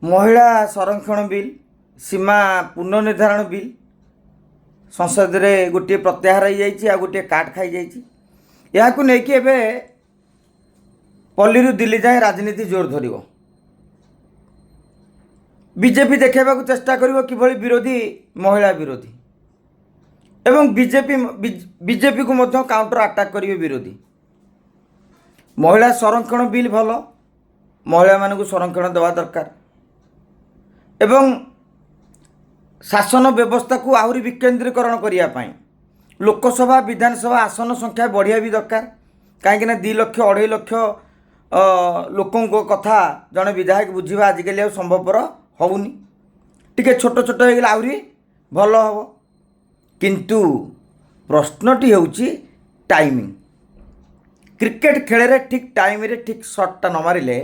महिला संरक्षण बिल सीमा पुनर्निर्धारण बिल संसद रे गोटे प्रत्याहार हो जाइए आ गोटे काट खाई जाइए पल्ली दिल्ली जाए राजनीति जोर धर बीजेपी देखा चेष्टा कर किभली विरोधी महिला विरोधी एवं बीजेपी को मध्य काउंटर अटैक करेंगे विरोधी महिला संरक्षण बिल भल महिला मानक संरक्षण देवा दरकार एवं शासन व्यवस्था को आहरी विकेन्द्रीकरण करने लोकसभा विधानसभा आसन संख्या बढ़िया भी दरकार कहीं 2 लक्ष 2.5 लक्ष लोकों कथा जड़े विधायक बुझा आजिकल संभवपर होनी टी छोट छोट हो आहरी भल हम किंतु प्रश्नटी होची टाइमिंग क्रिकेट खेल रे ठीक टाइम रे ठीक शॉटटा न मारिले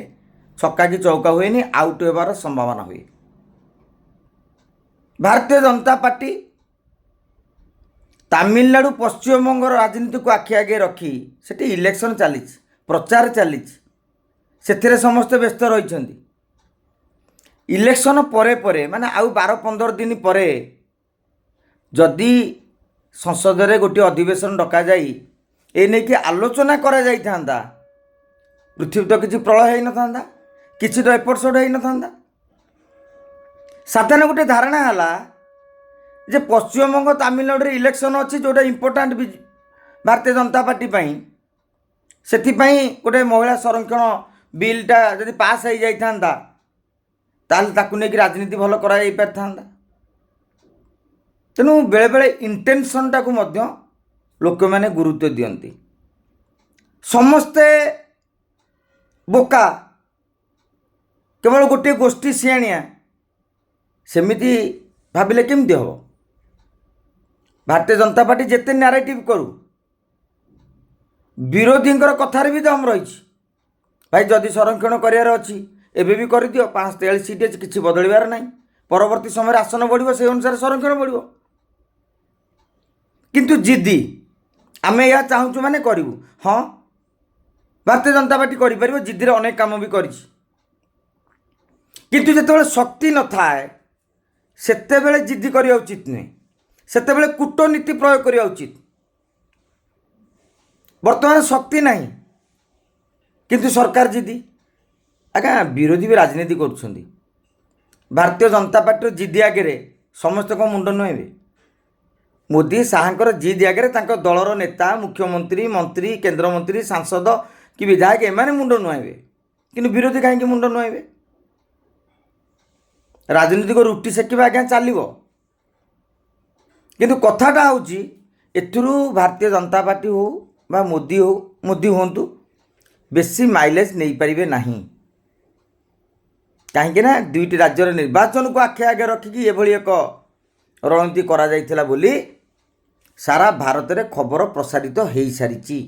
छक्का की चौका हुए आउट होबार संभावना हुए। भारतीय जनता पार्टी तमिलनाडु पश्चिमबंग राजनीति को आखि आगे रखी सेठी इलेक्शन चली प्रचार चली से समस्ते व्यस्त रही इलेक्शन परे परे माने आउ 12-15 दिन परे जदि संसद रे गोटे अधिवेशन डका जाई ए नहीं कि आलोचना करा जाई थांदा पृथ्वी तो किसी प्रलय हो न था किसी तो एपिसोड हो न था साधारण गोटे धारणा है जे पश्चिमबंग तमिलनाडु इलेक्शन अच्छी जोटा इम्पोर्टाट भारतीय जनता पार्टी से गोटे महिला संरक्षण बिलटा जदि पास हो जाता ताकू नहीं राजनीति भल कर तेणु बेले बेले इंटेंशन टाकू लोक मैंने गुरुत्व दियंती समस्ते बोका केवल गोटे गोष्ठी सियाणिया सेमिति भाविले केमती हम भारतीय जनता पार्टी जिते नैरेटिव करू विरोधी कथार भी दम रही भाई जदि संरक्षण करार अच्छी एबे भी कर दियो 543 सीट अच्छी किसी बदलबार ना परवर्ती समय आसन बढ़ो से अनुसार संरक्षण बढ़ो किंतु जिद्दी आमे या चाहूँ मैंने करूँ हाँ भारतीय जनता पार्टी कर जिद्दी अनेक काम भी कर किंतु जिते शक्ति न थाए सेतेबेले जिद्दी करिया उचित नुहे सेतेबेले कूटनीति प्रयोग करिया उचित वर्तमान शक्ति नहीं किंतु सरकार जिद्दी आज्ञा विरोधी भी राजनीति कर भारतीय जनता पार्टी जिद्दी आगे समस्त को मुंड नुहे मोदी शाहर जिद आगे दलर नेता मुख्यमंत्री मंत्री केन्द्रमंत्री सांसद कि विधायक एमाने मुंड नुहाइबे किंतु विरोधी कहीं मुंड नुहाइबे राजनीतिक रुटी सेकिबा आज्ञा चलो किंतु कथाटा होची एथुरु भारतीय जनता पार्टी हो बा मोदी हूँ बेसी माइलेज नहीं पारिबे नहीं कहीं ना 2टी राज्यर निर्वाचन को आखि आगे रखिकी एभली एक रणनीति करा जाइथिला बोली सारा भारत में खबर प्रसारित हो सारी।